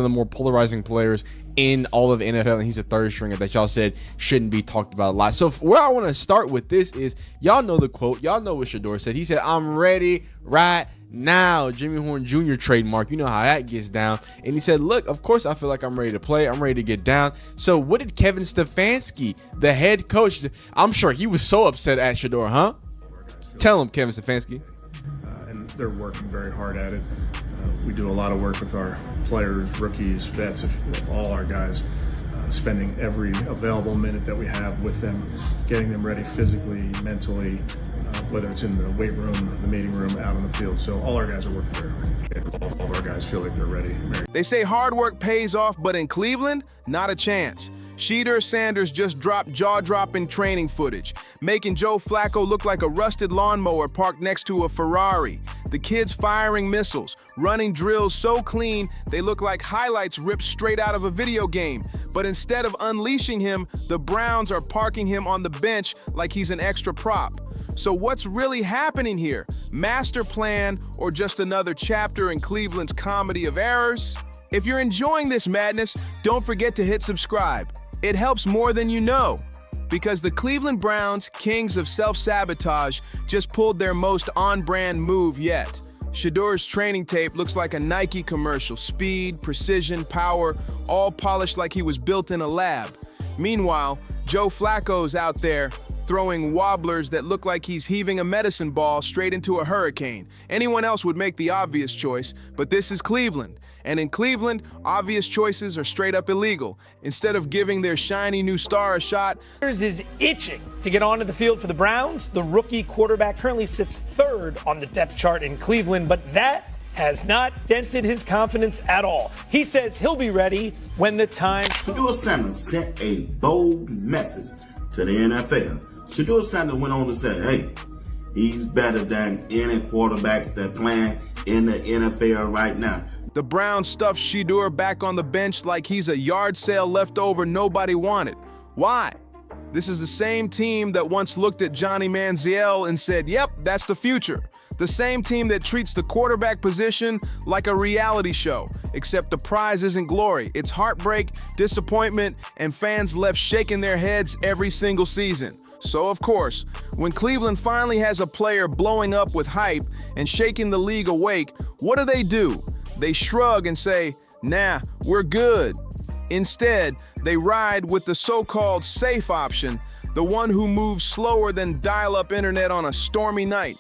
of the more polarizing players in all of the NFL, and he's a third stringer that y'all said shouldn't be talked about a lot. So where I want to start with this is, y'all know the quote, y'all know what Shedeur said. He said, "I'm ready right now." Jimmy Horn Jr. trademark. You know how that gets down. And he said, "Look, of course I feel like I'm ready to play. I'm ready to get down." So what did Kevin Stefanski, the head coach, I'm sure he was so upset at Shedeur, huh? Tell him, Kevin Stefanski. And they're working very hard at it. We do a lot of work with our players, rookies, vets, all our guys, spending every available minute that we have with them, getting them ready physically, mentally, whether it's in the weight room, the meeting room, out on the field. So all our guys are working very hard. All of our guys feel like they're ready. They say hard work pays off, but in Cleveland, not a chance. Shedeur Sanders just dropped jaw-dropping training footage, making Joe Flacco look like a rusted lawnmower parked next to a Ferrari. The kids firing missiles, running drills so clean they look like highlights ripped straight out of a video game. But instead of unleashing him, the Browns are parking him on the bench like he's an extra prop. So what's really happening here? Master plan or just another chapter in Cleveland's comedy of errors? If you're enjoying this madness, don't forget to hit subscribe. It helps more than you know, because the Cleveland Browns, kings of self-sabotage, just pulled their most on-brand move yet. Shedeur's training tape looks like a Nike commercial. Speed, precision, power, all polished like he was built in a lab. Meanwhile, Joe Flacco's out there throwing wobblers that look like he's heaving a medicine ball straight into a hurricane. Anyone else would make the obvious choice, but this is Cleveland. And in Cleveland, obvious choices are straight up illegal. Instead of giving their shiny new star a shot, Sanders is itching to get onto the field for the Browns. The rookie quarterback currently sits third on the depth chart in Cleveland, but that has not dented his confidence at all. He says he'll be ready when the time comes. Shedeur Sanders sent a bold message to the NFL. Shedeur Sanders went on to say, hey, he's better than any quarterbacks that playing in the NFL right now. the Browns stuffed Shedeur back on the bench like he's a yard sale leftover nobody wanted. Why? This is the same team that once looked at Johnny Manziel and said, yep, that's the future. The same team that treats the quarterback position like a reality show, except the prize isn't glory. It's heartbreak, disappointment, and fans left shaking their heads every single season. So, of course, when Cleveland finally has a player blowing up with hype and shaking the league awake, what do? They shrug and say, nah, we're good. Instead, they ride with the so-called safe option, the one who moves slower than dial-up internet on a stormy night.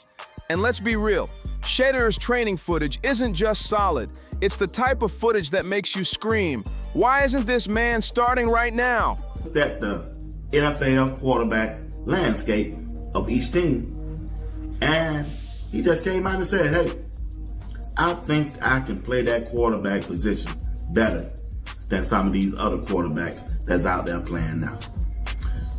And let's be real, Shedeur's training footage isn't just solid. It's the type of footage that makes you scream, why isn't this man starting right now? That the NFL quarterback landscape of each team. And he just came out and said, hey, I think I can play that quarterback position better than some of these other quarterbacks that's out there playing now.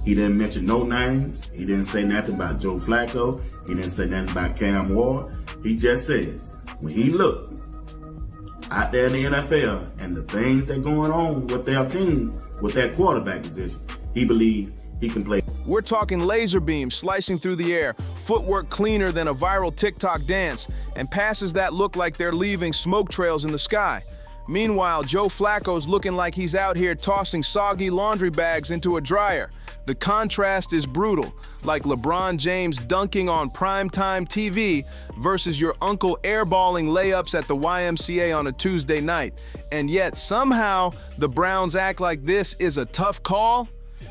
He didn't mention no names. He didn't say nothing about Joe Flacco. He didn't say nothing about Cam Ward. He just said, when he looked out there in the NFL and the things that are going on with their team, with that quarterback position, he believed he can play. We're talking laser beams slicing through the air, footwork cleaner than a viral TikTok dance, and passes that look like they're leaving smoke trails in the sky. Meanwhile, Joe Flacco's looking like he's out here tossing soggy laundry bags into a dryer. The contrast is brutal, like LeBron James dunking on primetime TV versus your uncle airballing layups at the YMCA on a Tuesday night. And yet, somehow, the Browns act like this is a tough call.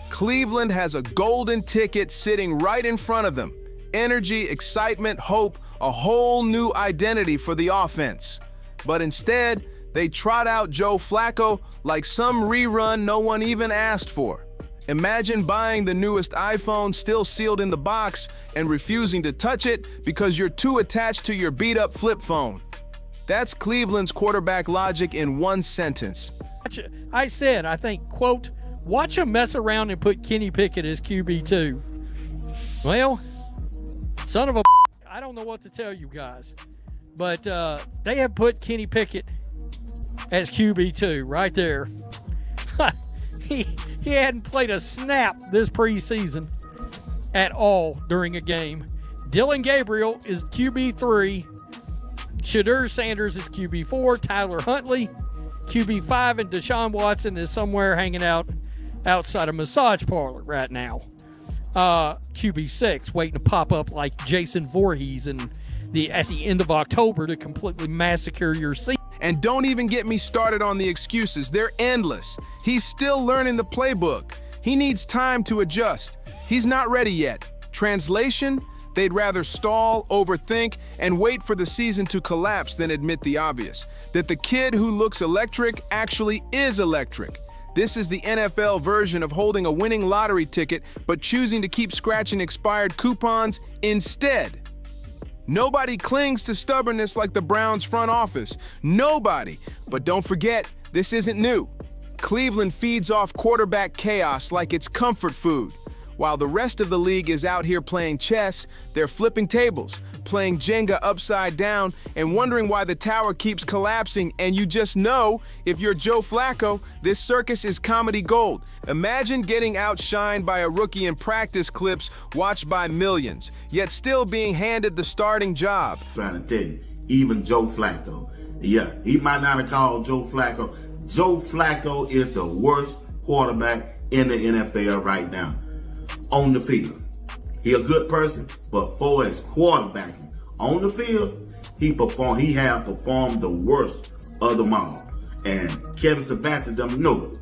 Cleveland has a golden ticket sitting right in front of them. Energy, excitement, hope, a whole new identity for the offense. But instead, they trot out Joe Flacco like some rerun no one even asked for. Imagine buying the newest iPhone still sealed in the box and refusing to touch it because you're too attached to your beat-up flip phone. That's Cleveland's quarterback logic in one sentence. I said, I think, quote, watch him mess around and put Kenny Pickett as QB2. Well, son of a I don't know what to tell you guys, but they have put Kenny Pickett as QB2 right there. He hadn't played a snap this preseason at all during a game. Dylan Gabriel is QB3. Shedeur Sanders is QB4. Tyler Huntley, QB5 and Deshaun Watson is somewhere hanging out outside a massage parlor right now. QB6 waiting to pop up like Jason Voorhees at the end of October to completely massacre your season. And don't even get me started on the excuses. They're endless. He's still learning the playbook. He needs time to adjust. He's not ready yet. Translation? They'd rather stall, overthink, and wait for the season to collapse than admit the obvious, that the kid who looks electric actually is electric. This is the NFL version of holding a winning lottery ticket but choosing to keep scratching expired coupons instead. Nobody clings to stubbornness like the Browns front office. Nobody. But don't forget, this isn't new. Cleveland feeds off quarterback chaos like it's comfort food. While the rest of the league is out here playing chess, they're flipping tables, playing Jenga upside down, and wondering why the tower keeps collapsing. And you just know, if you're Joe Flacco, this circus is comedy gold. Imagine getting outshined by a rookie in practice clips watched by millions, yet still being handed the starting job. Trying to tell you, even Joe Flacco, yeah, he might not have called Joe Flacco. Joe Flacco is the worst quarterback in the NFL right now. On the field, he a good person, but for his quarterbacking on the field, he have performed the worst of them all. And Kevin Stefanski doesn't know it.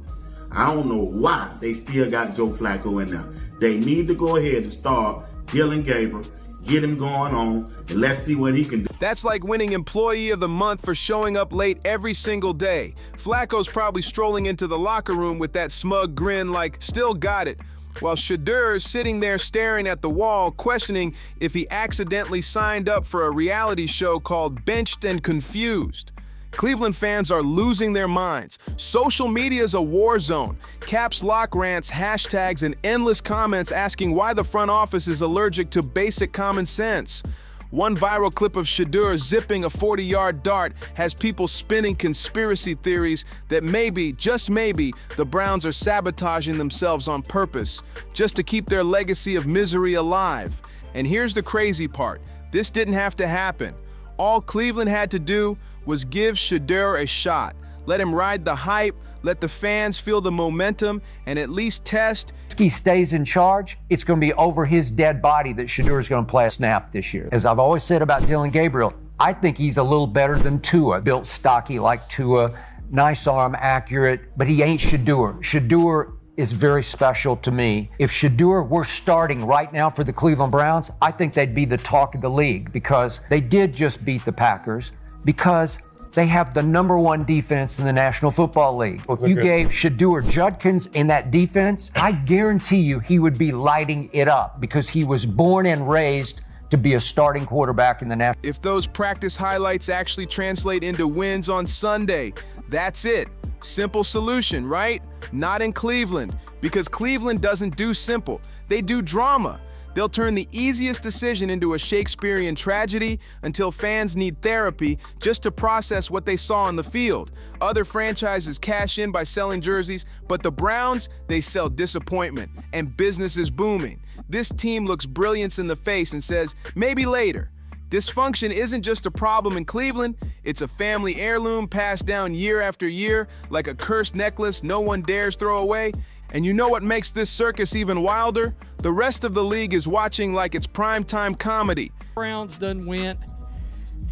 I don't know why they still got Joe Flacco in there. They need to go ahead and start Dylan Gabriel, get him going on, and let's see what he can do. That's like winning Employee of the Month for showing up late every single day. Flacco's probably strolling into the locker room with that smug grin like, still got it, while Shedeur is sitting there staring at the wall, questioning if he accidentally signed up for a reality show called Benched and Confused. Cleveland fans are losing their minds. Social media is a war zone. Caps lock rants, hashtags, and endless comments asking why the front office is allergic to basic common sense. One viral clip of Shedeur zipping a 40-yard dart has people spinning conspiracy theories that maybe, just maybe, the Browns are sabotaging themselves on purpose, just to keep their legacy of misery alive. And here's the crazy part. This didn't have to happen. All Cleveland had to do was give Shedeur a shot. Let him ride the hype, let the fans feel the momentum, and at least test. He stays in charge, it's going to be over his dead body that Shedeur is going to play a snap this year. As I've always said about Dylan Gabriel, I think he's a little better than Tua. Built stocky like Tua, nice arm, accurate, but he ain't Shedeur. Shedeur is very special to me. If Shedeur were starting right now for the Cleveland Browns, I think they'd be the talk of the league because they did just beat the Packers, because they have the #1 defense in the National Football League. If you gave Shedeur Judkins in that defense, I guarantee you he would be lighting it up because he was born and raised to be a starting quarterback in the National. If those practice highlights actually translate into wins on Sunday, that's it. Simple solution, right? Not in Cleveland, because Cleveland doesn't do simple. They do drama. They'll turn the easiest decision into a Shakespearean tragedy until fans need therapy just to process what they saw on the field. Other franchises cash in by selling jerseys, but the Browns, they sell disappointment, and business is booming. This team looks brilliance in the face and says, maybe later. Dysfunction isn't just a problem in Cleveland, it's a family heirloom passed down year after year like a cursed necklace no one dares throw away. And you know what makes this circus even wilder? The rest of the league is watching like it's primetime comedy. Browns done went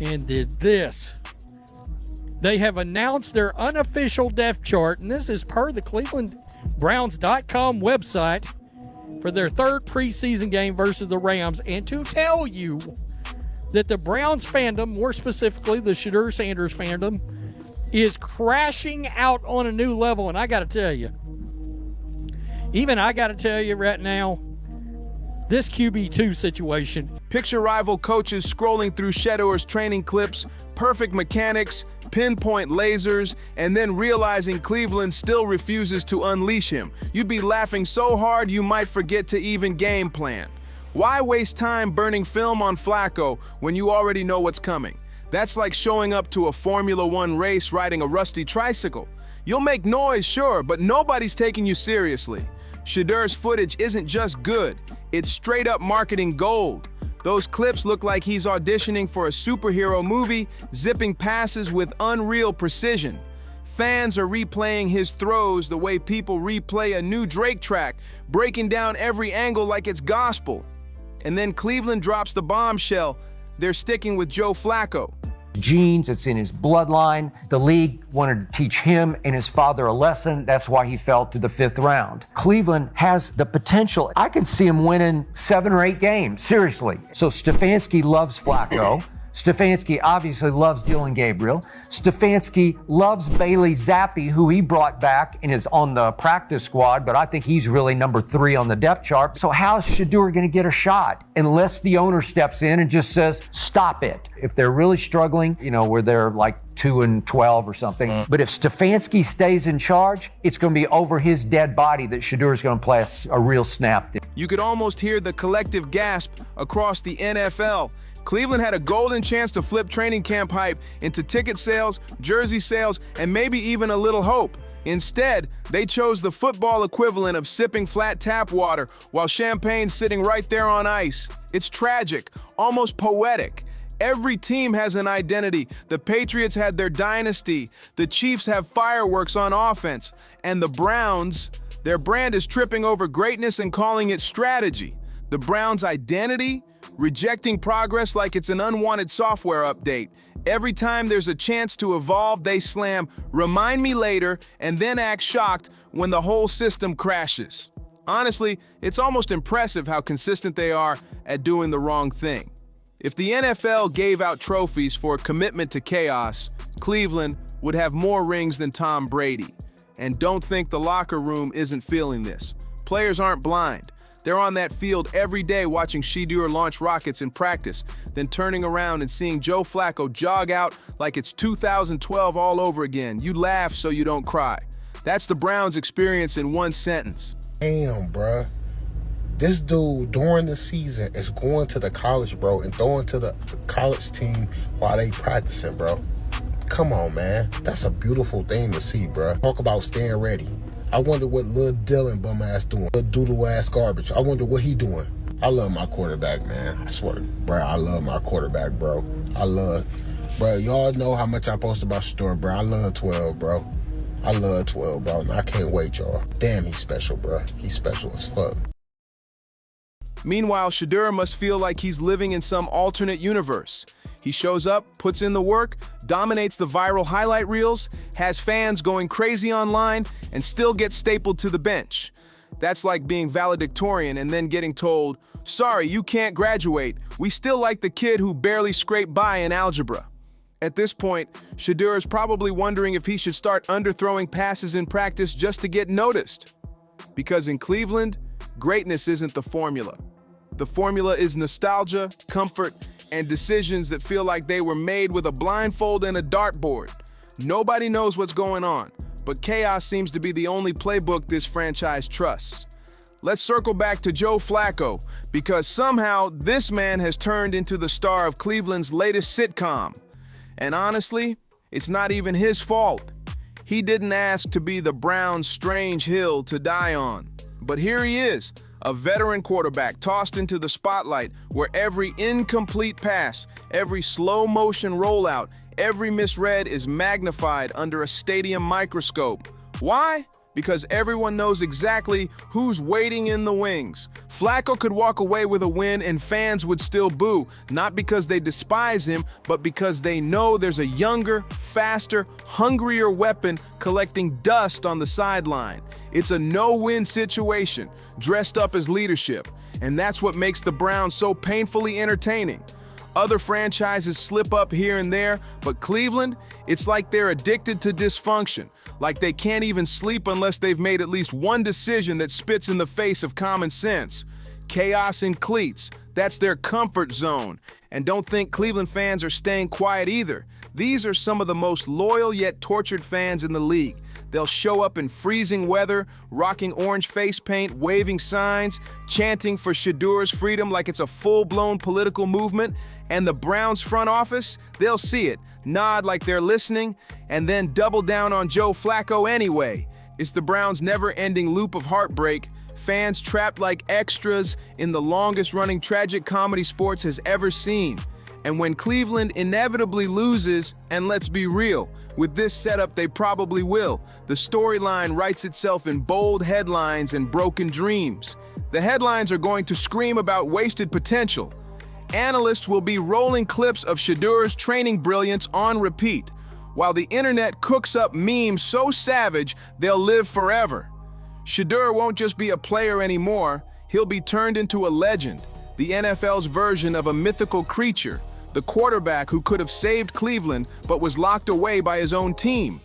and did this. They have announced their unofficial depth chart, and this is per the ClevelandBrowns.com website, for their third preseason game versus the Rams, and to tell you that the Browns fandom, more specifically the Shedeur Sanders fandom, is crashing out on a new level. And I got to tell you, right now, this QB2 situation. Picture rival coaches scrolling through Shedeur's training clips, perfect mechanics, pinpoint lasers, and then realizing Cleveland still refuses to unleash him. You'd be laughing so hard you might forget to even game plan. Why waste time burning film on Flacco when you already know what's coming? That's like showing up to a Formula One race riding a rusty tricycle. You'll make noise, sure, but nobody's taking you seriously. Shedeur's footage isn't just good, it's straight up marketing gold. Those clips look like he's auditioning for a superhero movie, zipping passes with unreal precision. Fans are replaying his throws the way people replay a new Drake track, breaking down every angle like it's gospel. And then Cleveland drops the bombshell. They're sticking with Joe Flacco. Genes, it's in his bloodline. The league wanted to teach him and his father a lesson. That's why he fell to the 5th round. Cleveland has the potential. I can see him winning 7 or 8 games, seriously. So Stefanski loves Flacco. Stefanski obviously loves Dillon Gabriel. Stefanski loves Bailey Zappi, who he brought back and is on the practice squad, but I think he's really number 3 on the depth chart. So how's Shedeur going to get a shot unless the owner steps in and just says, stop it? If they're really struggling, where they're like 2-12 or something. But if Stefanski stays in charge, it's going to be over his dead body that Shedeur is going to play a real snap. You could almost hear the collective gasp across the NFL. Cleveland had a golden chance to flip training camp hype into ticket sales, jersey sales, and maybe even a little hope. Instead, they chose the football equivalent of sipping flat tap water while champagne's sitting right there on ice. It's tragic, almost poetic. Every team has an identity. The Patriots had their dynasty. The Chiefs have fireworks on offense. And the Browns, their brand is tripping over greatness and calling it strategy. The Browns' identity? Rejecting progress like it's an unwanted software update. Every time there's a chance to evolve, they slam, "Remind me later," and then act shocked when the whole system crashes. Honestly, it's almost impressive how consistent they are at doing the wrong thing. If the NFL gave out trophies for a commitment to chaos, Cleveland would have more rings than Tom Brady. And don't think the locker room isn't feeling this. Players aren't blind. They're on that field every day watching Shedeur launch rockets in practice, then turning around and seeing Joe Flacco jog out like it's 2012 all over again. You laugh so you don't cry. That's the Browns' experience in one sentence. Damn, bruh. This dude, during the season, is going to the college, bro, and throwing to the college team while they practicing, bro. Come on, man. That's a beautiful thing to see, bro. Talk about staying ready. I wonder what Lil Dylan bum ass doing. Lil doodle ass garbage. I wonder what he doing. I love my quarterback, man. I swear, bro. I love my quarterback, bro. Bro. Y'all know how much I post about Shedeur, bro. I love 12, bro. I love 12, bro. And I can't wait, y'all. Damn, he's special, bro. He's special as fuck. Meanwhile, Shedeur must feel like he's living in some alternate universe. He shows up, puts in the work, dominates the viral highlight reels, has fans going crazy online, and still gets stapled to the bench. That's like being valedictorian and then getting told, "Sorry, you can't graduate. We still like the kid who barely scraped by in algebra." At this point, Shedeur is probably wondering if he should start underthrowing passes in practice just to get noticed. Because in Cleveland, greatness isn't the formula. The formula is nostalgia, comfort, and decisions that feel like they were made with a blindfold and a dartboard. Nobody knows what's going on, but chaos seems to be the only playbook this franchise trusts. Let's circle back to Joe Flacco, because somehow this man has turned into the star of Cleveland's latest sitcom. And honestly, it's not even his fault. He didn't ask to be the Browns' strange hill to die on. But here he is, a veteran quarterback tossed into the spotlight where every incomplete pass, every slow motion rollout, every misread is magnified under a stadium microscope. Why? Because everyone knows exactly who's waiting in the wings. Flacco could walk away with a win and fans would still boo, not because they despise him, but because they know there's a younger, faster, hungrier weapon collecting dust on the sideline. It's a no-win situation, dressed up as leadership, and that's what makes the Browns so painfully entertaining. Other franchises slip up here and there, but Cleveland, it's like they're addicted to dysfunction, like they can't even sleep unless they've made at least one decision that spits in the face of common sense. Chaos in cleats, that's their comfort zone. And don't think Cleveland fans are staying quiet either. These are some of the most loyal yet tortured fans in the league. They'll show up in freezing weather, rocking orange face paint, waving signs, chanting for Shedeur's freedom like it's a full-blown political movement. And the Browns front office, they'll see it, nod like they're listening, and then double down on Joe Flacco anyway. It's the Browns' never-ending loop of heartbreak, fans trapped like extras in the longest-running tragic comedy sports has ever seen. And when Cleveland inevitably loses, and let's be real, with this setup they probably will, the storyline writes itself in bold headlines and broken dreams. The headlines are going to scream about wasted potential. Analysts will be rolling clips of Shedeur's training brilliance on repeat, while the internet cooks up memes so savage they'll live forever. Shedeur won't just be a player anymore, he'll be turned into a legend, the NFL's version of a mythical creature, the quarterback who could have saved Cleveland but was locked away by his own team.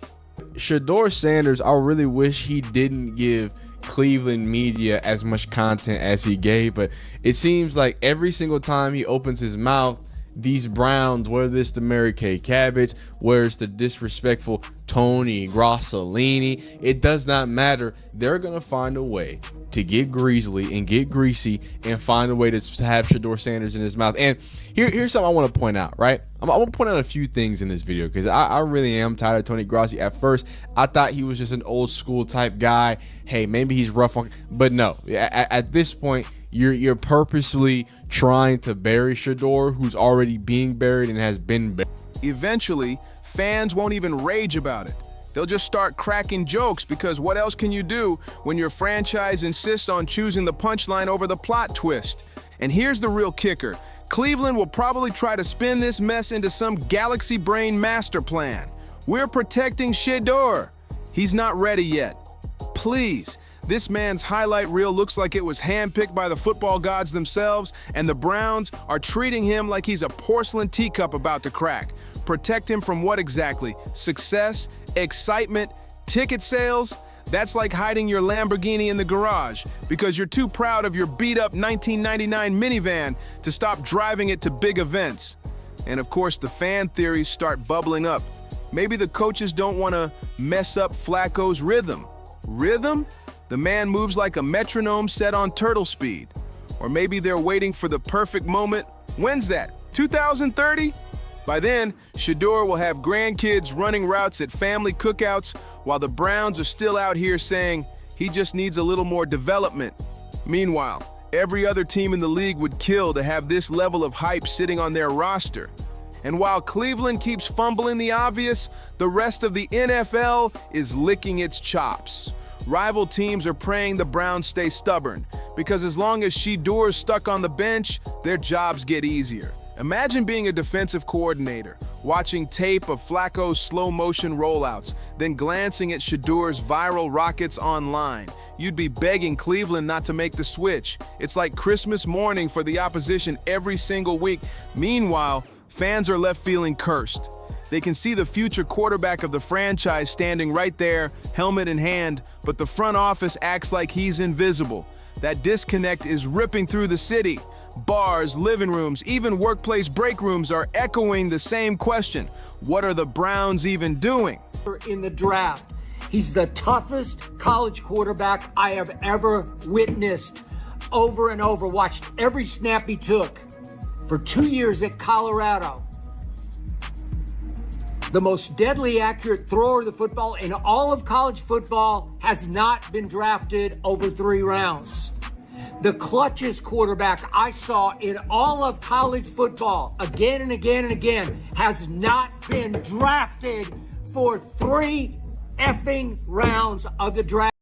Shedeur Sanders, I really wish he didn't give Cleveland media as much content as he gave, but it seems like every single time he opens his mouth, these Browns, whether it's the Mary Kay Cabbage, whether it's the disrespectful Tony Grossolini, it does not matter. They're going to find a way to get greasy and get greasy and find a way to have Shedeur Sanders in his mouth. And here's something I want to point out, right? I'm going to point out a few things in this video because I really am tired of Tony Grossi. At first, I thought he was just an old school type guy. Hey, maybe he's rough on, but no. At this point, you're purposely trying to bury Shedeur, who's already being buried and has been buried. Eventually, fans won't even rage about it. They'll just start cracking jokes because what else can you do when your franchise insists on choosing the punchline over the plot twist? And here's the real kicker. Cleveland will probably try to spin this mess into some galaxy brain master plan. We're protecting Shedeur. He's not ready yet. Please. This man's highlight reel looks like it was handpicked by the football gods themselves, and the Browns are treating him like he's a porcelain teacup about to crack. Protect him from what exactly? Success? Excitement? Ticket sales? That's like hiding your Lamborghini in the garage because you're too proud of your beat-up 1999 minivan to stop driving it to big events. And of course, the fan theories start bubbling up. Maybe the coaches don't want to mess up Flacco's rhythm. Rhythm? The man moves like a metronome set on turtle speed. Or maybe they're waiting for the perfect moment. When's that? 2030? By then, Shedeur will have grandkids running routes at family cookouts while the Browns are still out here saying he just needs a little more development. Meanwhile, every other team in the league would kill to have this level of hype sitting on their roster. And while Cleveland keeps fumbling the obvious, the rest of the NFL is licking its chops. Rival teams are praying the Browns stay stubborn, because as long as Shedeur's stuck on the bench, their jobs get easier. Imagine being a defensive coordinator, watching tape of Flacco's slow-motion rollouts, then glancing at Shedeur's viral rockets online. You'd be begging Cleveland not to make the switch. It's like Christmas morning for the opposition every single week. Meanwhile, fans are left feeling cursed. They can see the future quarterback of the franchise standing right there, helmet in hand, but the front office acts like he's invisible. That disconnect is ripping through the city. Bars, living rooms, even workplace break rooms are echoing the same question. What are the Browns even doing? In the draft, he's the toughest college quarterback I have ever witnessed. Over and over, watched every snap he took. For 2 years at Colorado, the most deadly accurate thrower of the football in all of college football has not been drafted over 3 rounds. The clutchest quarterback I saw in all of college football, again and again and again, has not been drafted for 3 effing rounds of the draft.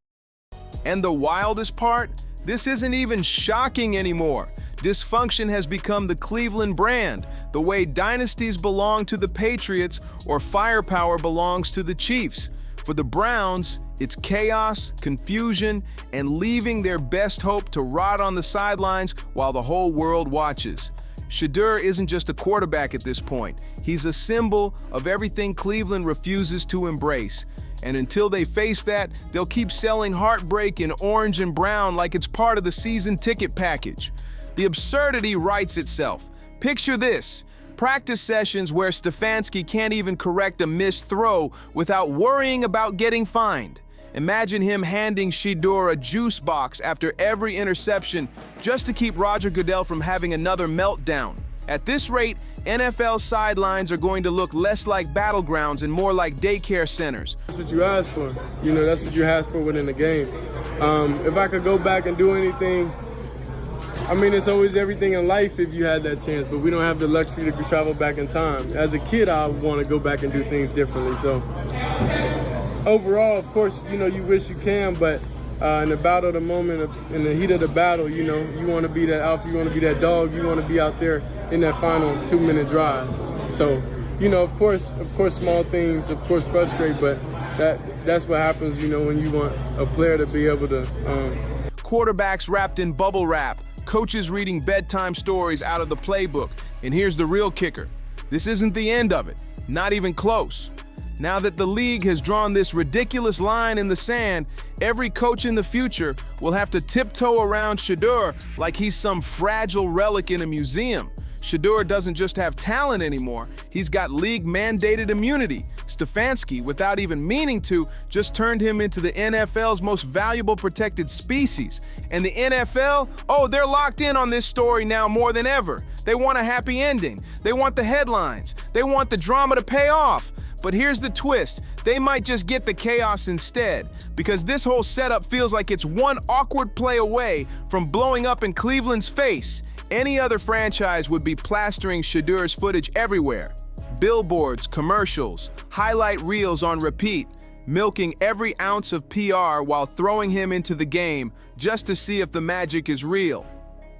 And the wildest part? This isn't even shocking anymore. Dysfunction has become the Cleveland brand, the way dynasties belong to the Patriots or firepower belongs to the Chiefs. For the Browns, it's chaos, confusion, and leaving their best hope to rot on the sidelines while the whole world watches. Shedeur isn't just a quarterback at this point. He's a symbol of everything Cleveland refuses to embrace. And until they face that, they'll keep selling heartbreak in orange and brown like it's part of the season ticket package. The absurdity writes itself. Picture this. Practice sessions where Stefanski can't even correct a missed throw without worrying about getting fined. Imagine him handing Shedeur a juice box after every interception just to keep Roger Goodell from having another meltdown. At this rate, NFL sidelines are going to look less like battlegrounds and more like daycare centers. That's what you asked for. You know, that's what you asked for within the game. If I could go back and do anything I mean, it's always everything in life if you had that chance, but we don't have the luxury to travel back in time. As a kid, I want to go back and do things differently. So overall, of course, you know, you wish you can, but in the battle of the moment, in the heat of the battle, you know, you want to be that alpha, you want to be that dog, you want to be out there in that final 2-minute drive. So, you know, of course, small things, of course, frustrate, but that's what happens, you know, when you want a player to be able to. Quarterbacks wrapped in bubble wrap, coaches reading bedtime stories out of the playbook. And here's the real kicker. This isn't the end of it, not even close. Now that the league has drawn this ridiculous line in the sand, every coach in the future will have to tiptoe around Shedeur like he's some fragile relic in a museum. Shedeur doesn't just have talent anymore, he's got league-mandated immunity. Stefanski, without even meaning to, just turned him into the NFL's most valuable protected species. And the NFL, oh, they're locked in on this story now more than ever. They want a happy ending. They want the headlines. They want the drama to pay off. But here's the twist. They might just get the chaos instead, because this whole setup feels like it's one awkward play away from blowing up in Cleveland's face. Any other franchise would be plastering Shedeur's footage everywhere. Billboards, commercials, highlight reels on repeat, milking every ounce of PR while throwing him into the game just to see if the magic is real.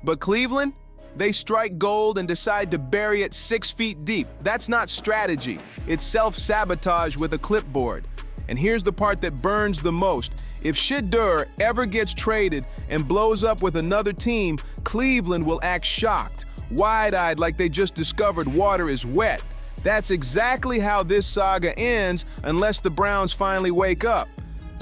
But Cleveland? They strike gold and decide to bury it 6 feet deep. That's not strategy. It's self-sabotage with a clipboard. And here's the part that burns the most. If Shedeur ever gets traded and blows up with another team, Cleveland will act shocked, wide-eyed like they just discovered water is wet. That's exactly how this saga ends unless the Browns finally wake up.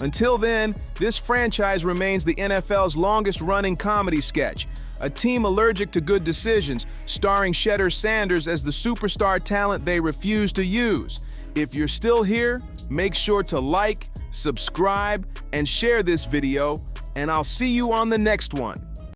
Until then, this franchise remains the NFL's longest-running comedy sketch. A team allergic to good decisions, starring Shedeur Sanders as the superstar talent they refuse to use. If you're still here, make sure to like, subscribe, and share this video, and I'll see you on the next one.